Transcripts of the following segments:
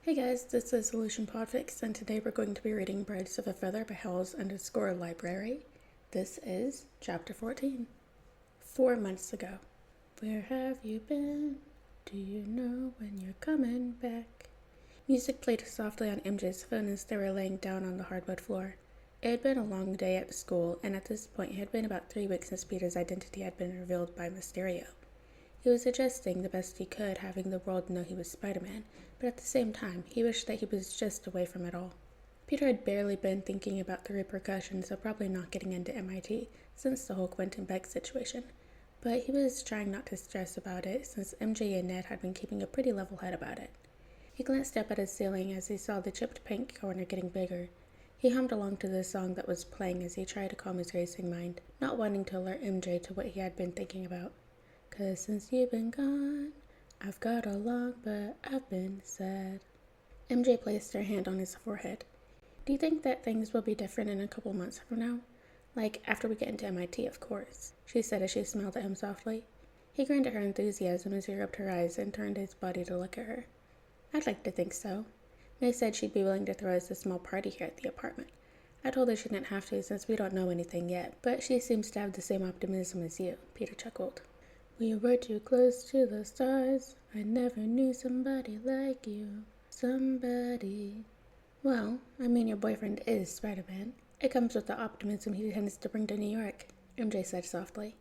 Hey guys, this is Solution Podfics, and today we're going to be reading Birds of a Feather by Howells_Library. This is Chapter 14. 4 months ago. Where have you been? Do you know when you're coming back? Music played softly on MJ's phone as they were laying down on the hardwood floor. It had been a long day at the school, and at this point it had been about 3 weeks since Peter's identity had been revealed by Mysterio. He was adjusting the best he could, having the world know he was Spiderman, but at the same time, he wished that he was just away from it all. Peter had barely been thinking about the repercussions of probably not getting into MIT since the whole Quentin Beck situation, but he was trying not to stress about it since MJ and Ned had been keeping a pretty level head about it. He glanced up at his ceiling as he saw the chipped paint corner getting bigger. He hummed along to the song that was playing as he tried to calm his racing mind, not wanting to alert MJ to what he had been thinking about. 'Cause since you've been gone, I've got along, but I've been sad. MJ placed her hand on his forehead. Do you think that things will be different in a couple months from now? Like, after we get into MIT, of course, she said as she smiled at him softly. He grinned at her enthusiasm as he rubbed her eyes and turned his body to look at her. I'd like to think so. May said she'd be willing to throw us a small party here at the apartment. I told her she didn't have to since we don't know anything yet, but she seems to have the same optimism as you, Peter chuckled. We were too close to the stars. I never knew somebody like you. Somebody. Well, I mean, your boyfriend is Spider-Man. It comes with the optimism he tends to bring to New York, MJ said softly.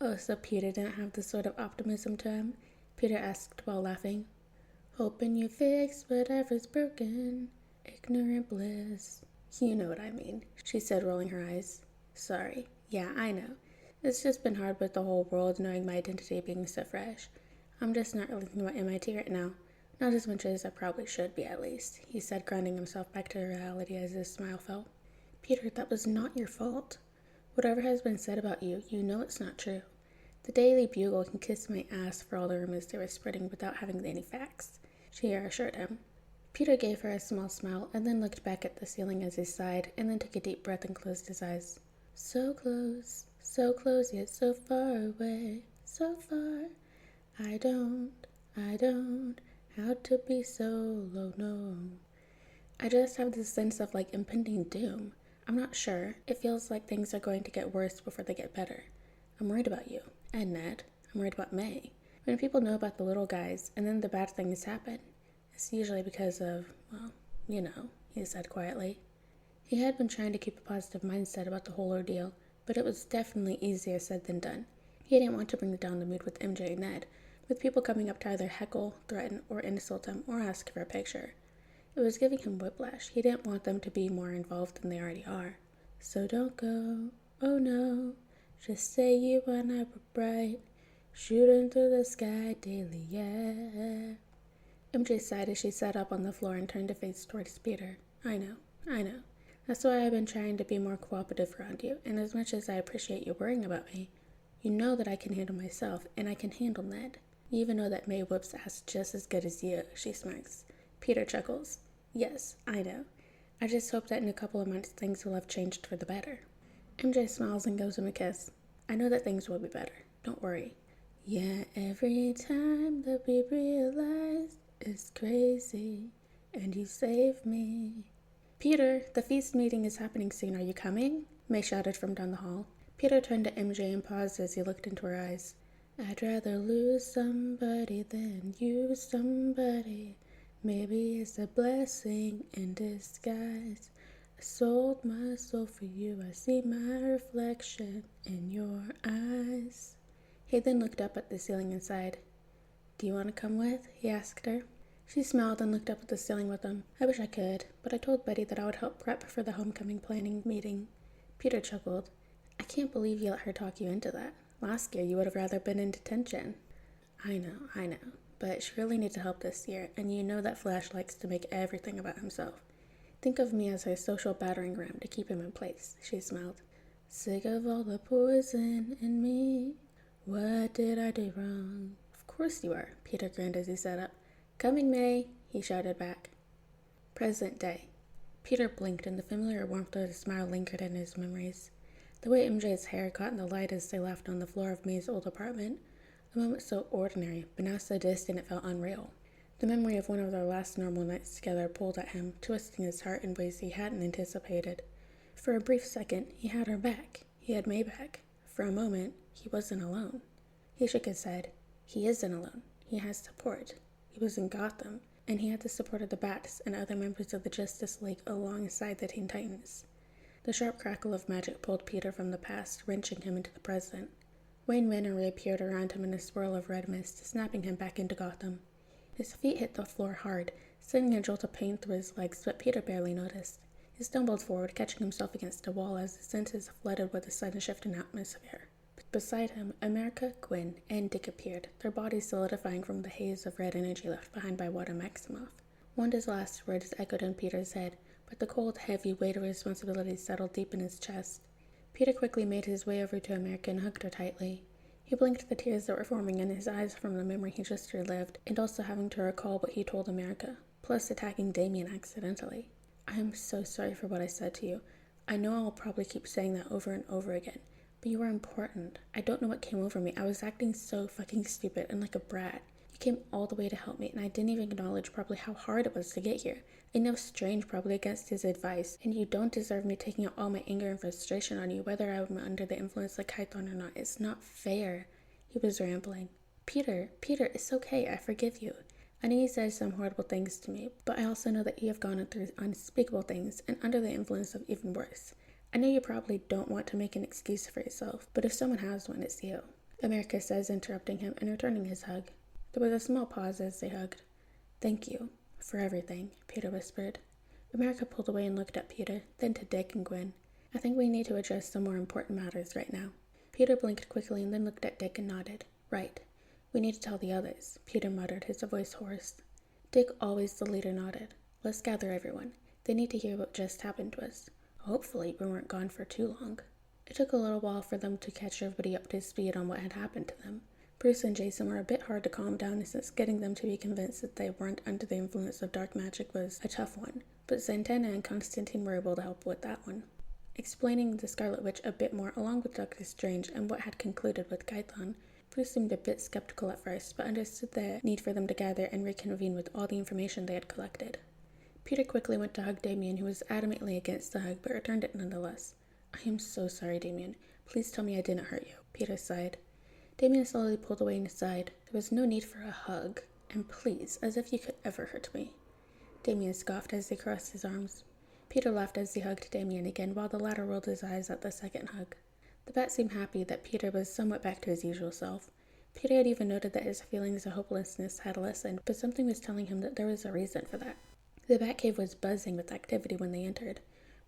Oh, so Peter didn't have the sort of optimism to him? Peter asked while laughing. Hoping you fix whatever's broken. Ignorant bliss. You know what I mean, she said, rolling her eyes. Sorry. Yeah, I know. It's just been hard with the whole world knowing my identity being so fresh. I'm just not really thinking about MIT right now. Not as much as I probably should be, at least, he said, grounding himself back to reality as his smile fell. Peter, that was not your fault. Whatever has been said about you, you know it's not true. The Daily Bugle can kiss my ass for all the rumors they were spreading without having any facts, she assured him. Peter gave her a small smile and then looked back at the ceiling as he sighed and then took a deep breath and closed his eyes. So close yet so far away, so far. I don't, how to be so low, no. I just have this sense of like impending doom. I'm not sure. It feels like things are going to get worse before they get better. I'm worried about you, and Ned. I'm worried about May. When people know about the little guys and then the bad things happen, it's usually because of, well, you know, he said quietly. He had been trying to keep a positive mindset about the whole ordeal, but it was definitely easier said than done. He didn't want to bring down the mood with MJ and Ned, with people coming up to either heckle, threaten, or insult him, or ask for a picture. It was giving him whiplash. He didn't want them to be more involved than they already are. So don't go, oh no, just say you and I were bright, shooting through the sky daily, yeah. MJ sighed as she sat up on the floor and turned to face towards Peter. I know. That's why I've been trying to be more cooperative around you, and as much as I appreciate you worrying about me, you know that I can handle myself, and I can handle Ned. You even know that May whoops ass just as good as you, she smirks. Peter chuckles. Yes, I know. I just hope that in a couple of months things will have changed for the better. MJ smiles and gives him a kiss. I know that things will be better. Don't worry. Yeah, every time that we realize it's crazy, and you save me. Peter, the feast meeting is happening soon. Are you coming? May shouted from down the hall. Peter turned to MJ and paused as he looked into her eyes. I'd rather lose somebody than use somebody. Maybe it's a blessing in disguise. I sold my soul for you. I see my reflection in your eyes. He then looked up at the ceiling and sighed. Do you want to come with? He asked her. She smiled and looked up at the ceiling with him. I wish I could, but I told Betty that I would help prep for the homecoming planning meeting. Peter chuckled. I can't believe you let her talk you into that. Last year you would have rather been in detention. I know, but she really needs help this year, and you know that Flash likes to make everything about himself. Think of me as her social battering ram to keep him in place, she smiled. Sick of all the poison in me. What did I do wrong? Of course you are, Peter grinned as he sat up. Coming, May, he shouted back. Present day. Peter blinked, and the familiar warmth of his smile lingered in his memories. The way MJ's hair caught in the light as they laughed on the floor of May's old apartment. A moment so ordinary, but now so distant it felt unreal. The memory of one of their last normal nights together pulled at him, twisting his heart in ways he hadn't anticipated. For a brief second, he had her back. He had May back. For a moment, he wasn't alone. He shook his head. He isn't alone. He has support. He was in Gotham, and he had the support of the Bats and other members of the Justice League alongside the Teen Titans. The sharp crackle of magic pulled Peter from the past, wrenching him into the present. Wayne Manor reappeared around him in a swirl of red mist, snapping him back into Gotham. His feet hit the floor hard, sending a jolt of pain through his legs, but Peter barely noticed. He stumbled forward, catching himself against a wall as his senses flooded with a sudden shift in atmosphere. Beside him, America, Gwen, and Dick appeared, their bodies solidifying from the haze of red energy left behind by Wanda Maximoff. Wanda's last words echoed in Peter's head, but the cold, heavy weight of responsibility settled deep in his chest. Peter quickly made his way over to America and hugged her tightly. He blinked the tears that were forming in his eyes from the memory he just relived, and also having to recall what he told America, plus attacking Damien accidentally. I am so sorry for what I said to you. I know I'll probably keep saying that over and over again, but you were important. I don't know what came over me. I was acting so fucking stupid and like a brat. You came all the way to help me, and I didn't even acknowledge probably how hard it was to get here. I know strange probably against his advice, and you don't deserve me taking out all my anger and frustration on you, whether I'm under the influence like Kython or not. It's not fair. He was rambling. Peter, it's okay. I forgive you. I know you said some horrible things to me, but I also know that you have gone through unspeakable things and under the influence of even worse. I know you probably don't want to make an excuse for yourself, but if someone has one, it's you. America says, interrupting him and returning his hug. There was a small pause as they hugged. Thank you for everything, Peter whispered. America pulled away and looked at Peter, then to Dick and Gwen. I think we need to address some more important matters right now. Peter blinked quickly and then looked at Dick and nodded. Right. We need to tell the others, Peter muttered, his voice hoarse. Dick, always the leader, nodded. Let's gather everyone. They need to hear what just happened to us. Hopefully we weren't gone for too long. It took a little while for them to catch everybody up to speed on what had happened to them. Bruce and Jason were a bit hard to calm down, since getting them to be convinced that they weren't under the influence of dark magic was a tough one, but Zatanna and Constantine were able to help with that one. Explaining the Scarlet Witch a bit more, along with Doctor Strange and what had concluded with Kython, Bruce seemed a bit skeptical at first, but understood the need for them to gather and reconvene with all the information they had collected. Peter quickly went to hug Damien, who was adamantly against the hug, but returned it nonetheless. I am so sorry, Damien. Please tell me I didn't hurt you, Peter sighed. Damien slowly pulled away and sighed. There was no need for a hug, and please, as if you could ever hurt me. Damien scoffed as he crossed his arms. Peter laughed as he hugged Damien again, while the latter rolled his eyes at the second hug. The Bat seemed happy that Peter was somewhat back to his usual self. Peter had even noted that his feelings of hopelessness had lessened, but something was telling him that there was a reason for that. The Batcave was buzzing with activity when they entered.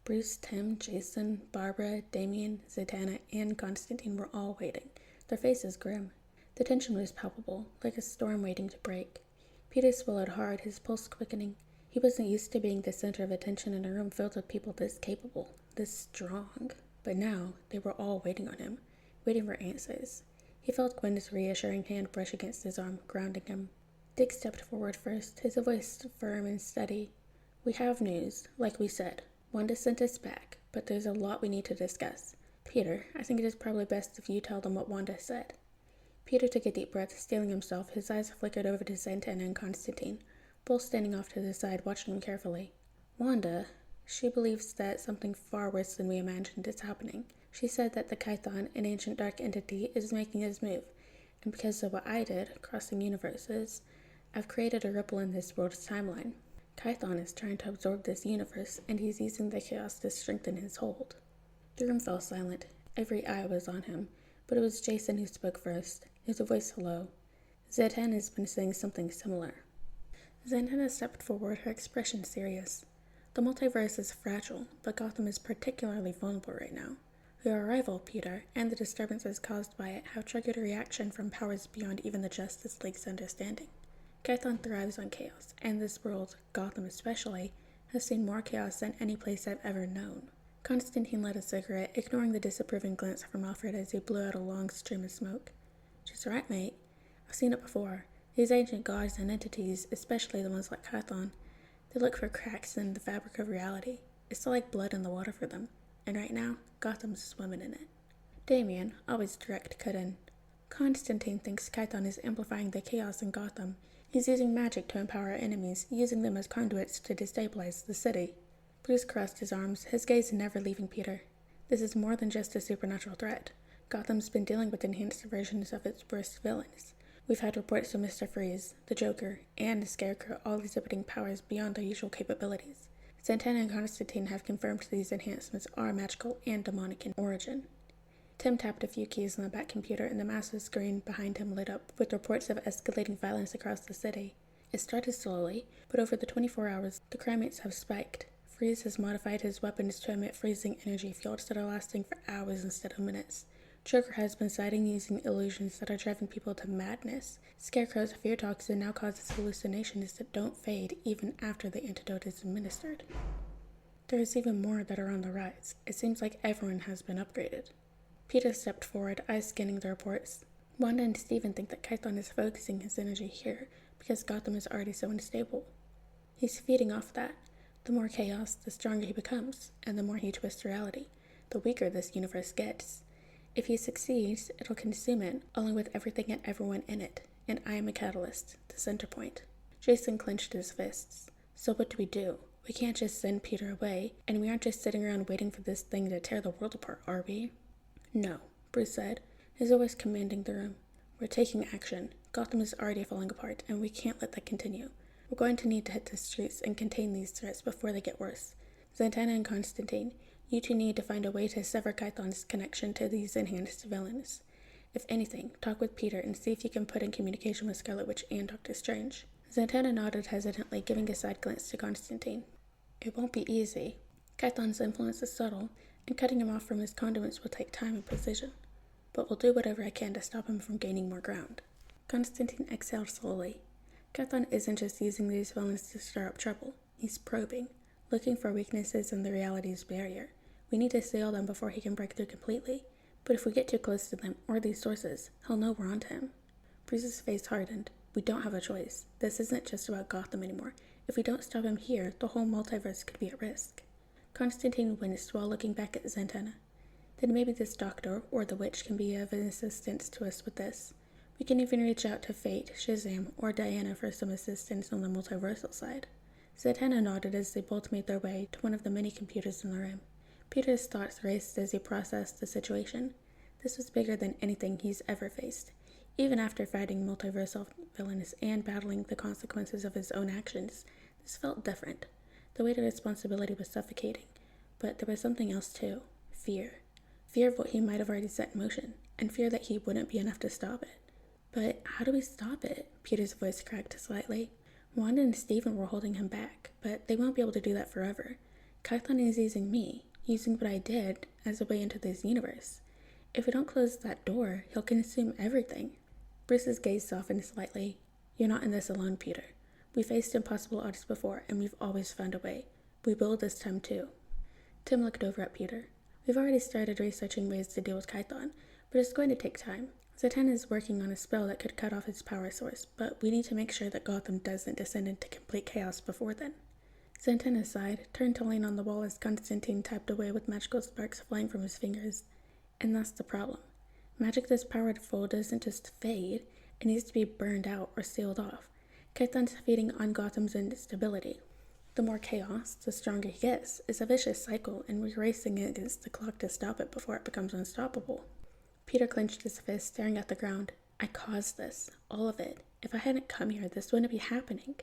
Bruce, Tim, Jason, Barbara, Damien, Zatanna, and Constantine were all waiting, their faces grim. The tension was palpable, like a storm waiting to break. Peter swallowed hard, his pulse quickening. He wasn't used to being the center of attention in a room filled with people this capable, this strong. But now, they were all waiting on him, waiting for answers. He felt Gwen's reassuring hand brush against his arm, grounding him. Dick stepped forward first, his voice firm and steady. We have news, like we said. Wanda sent us back, but there's a lot we need to discuss. Peter, I think it is probably best if you tell them what Wanda said. Peter took a deep breath, steeling himself. His eyes flickered over to Zatanna and Constantine, both standing off to the side, watching him carefully. Wanda, she believes that something far worse than we imagined is happening. She said that the Kython, an ancient dark entity, is making his move, and because of what I did, crossing universes, I've created a ripple in this world's timeline. Kython is trying to absorb this universe, and he's using the chaos to strengthen his hold. The room fell silent. Every eye was on him, but it was Jason who spoke first, his voice low. Zatanna has been saying something similar. Zatanna stepped forward, her expression serious. The multiverse is fragile, but Gotham is particularly vulnerable right now. Your arrival, Peter, and the disturbances caused by it have triggered a reaction from powers beyond even the Justice League's understanding. Kython thrives on chaos, and this world, Gotham especially, has seen more chaos than any place I've ever known. Constantine lit a cigarette, ignoring the disapproving glance from Alfred as he blew out a long stream of smoke. She's right, mate. I've seen it before. These ancient gods and entities, especially the ones like Kython, they look for cracks in the fabric of reality. It's like blood in the water for them, and right now, Gotham's swimming in it. Damien, always direct, cut in. Constantine thinks Kython is amplifying the chaos in Gotham, He's using magic to empower our enemies, using them as conduits to destabilize the city. Bruce crossed his arms, his gaze never leaving Peter. This is more than just a supernatural threat. Gotham's been dealing with enhanced versions of its worst villains. We've had reports of Mr. Freeze, the Joker, and the Scarecrow all exhibiting powers beyond their usual capabilities. Santana and Constantine have confirmed these enhancements are magical and demonic in origin. Tim tapped a few keys on the back computer and the massive screen behind him lit up with reports of escalating violence across the city. It started slowly, but over the 24 hours, the crime rates have spiked. Freeze has modified his weapons to emit freezing energy fields that are lasting for hours instead of minutes. Joker has been sighting using illusions that are driving people to madness. Scarecrow's fear toxin now causes hallucinations that don't fade even after the antidote is administered. There is even more that are on the rise. It seems like everyone has been upgraded. Peter stepped forward, eyes scanning the reports. Wanda and Steven think that Kython is focusing his energy here because Gotham is already so unstable. He's feeding off that. The more chaos, the stronger he becomes, and the more he twists reality, the weaker this universe gets. If he succeeds, it'll consume it, along with everything and everyone in it, and I am a catalyst, the center point. Jason clenched his fists. So what do? We can't just send Peter away, and we aren't just sitting around waiting for this thing to tear the world apart, are we? No, Bruce said, his voice commanding the room. We're taking action. Gotham is already falling apart, and we can't let that continue. We're going to need to hit the streets and contain these threats before they get worse. Santana and Constantine, you two need to find a way to sever Kython's connection to these enhanced villains. If anything, talk with Peter and see if you can put in communication with Scarlet Witch and Dr. Strange. Santana nodded hesitantly, giving a side glance to Constantine. It won't be easy. Kython's influence is subtle, and cutting him off from his conduits will take time and precision. But we'll do whatever I can to stop him from gaining more ground. Constantine exhaled slowly. Kython isn't just using these villains to stir up trouble. He's probing, looking for weaknesses in the reality's barrier. We need to seal them before he can break through completely. But if we get too close to them or these sources, he'll know we're onto him. Bruce's face hardened. We don't have a choice. This isn't just about Gotham anymore. If we don't stop him here, the whole multiverse could be at risk. Constantine winced while looking back at Santana. Then maybe this doctor or the witch can be of assistance to us with this. We can even reach out to Fate, Shazam, or Diana for some assistance on the multiversal side. Santana nodded as they both made their way to one of the many computers in the room. Peter's thoughts raced as he processed the situation. This was bigger than anything he's ever faced. Even after fighting multiversal villains and battling the consequences of his own actions, this felt different. The weight of responsibility was suffocating, but there was something else too. Fear. Fear of what he might have already set in motion, and fear that he wouldn't be enough to stop it. But how do we stop it? Peter's voice cracked slightly. Wanda and Steven were holding him back, but they won't be able to do that forever. Kython is using me, using what I did as a way into this universe. If we don't close that door, he'll consume everything. Bruce's gaze softened slightly. You're not in this alone, Peter. We faced impossible odds before, and we've always found a way. We will this time too. Tim looked over at Peter. We've already started researching ways to deal with Kython, but it's going to take time. Zatanna is working on a spell that could cut off its power source, but we need to make sure that Gotham doesn't descend into complete chaos before then. Zatanna sighed, turned to lean on the wall as Constantine tapped away with magical sparks flying from his fingers. And that's the problem. Magic this powerful doesn't just fade, it needs to be burned out or sealed off. Kython's feeding on Gotham's instability. The more chaos, the stronger he gets. It's a vicious cycle, and we're racing against the clock to stop it before it becomes unstoppable. Peter clenched his fist, staring at the ground. I caused this. All of it. If I hadn't come here, this wouldn't be happening.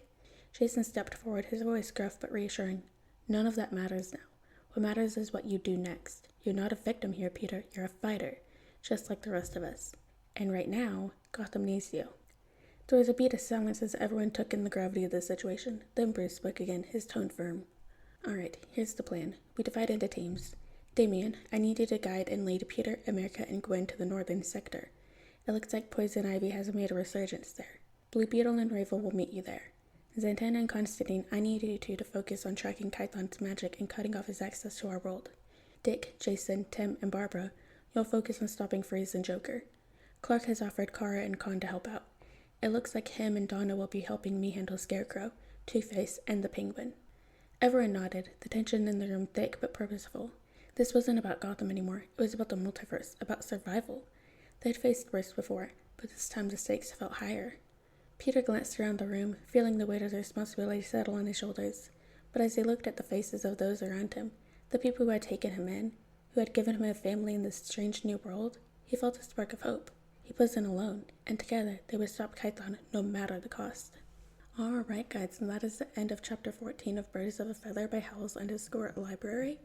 Jason stepped forward, his voice gruff but reassuring. None of that matters now. What matters is what you do next. You're not a victim here, Peter. You're a fighter, just like the rest of us. And right now, Gotham needs you. There was a beat of silence as everyone took in the gravity of the situation. Then Bruce spoke again, his tone firm. Alright, here's the plan. We divide into teams. Damien, I need you to guide and lead Peter, America, and Gwen to the northern sector. It looks like Poison Ivy has made a resurgence there. Blue Beetle and Ravel will meet you there. Zatanna and Constantine, I need you two to focus on tracking Kython's magic and cutting off his access to our world. Dick, Jason, Tim, and Barbara, you'll focus on stopping Freeze and Joker. Clark has offered Kara and Khan to help out. It looks like him and Donna will be helping me handle Scarecrow, Two-Face, and the Penguin. Everyone nodded, the tension in the room thick but purposeful. This wasn't about Gotham anymore. It was about the multiverse, about survival. They'd faced worse before, but this time the stakes felt higher. Peter glanced around the room, feeling the weight of the responsibility settle on his shoulders. But as he looked at the faces of those around him, the people who had taken him in, who had given him a family in this strange new world, he felt a spark of hope. He wasn't alone, and together they would stop Kython no matter the cost. Alright guys, and that is the end of chapter 14 of Birds of a Feather by Howls_Library.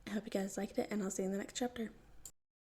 I hope you guys liked it, and I'll see you in the next chapter.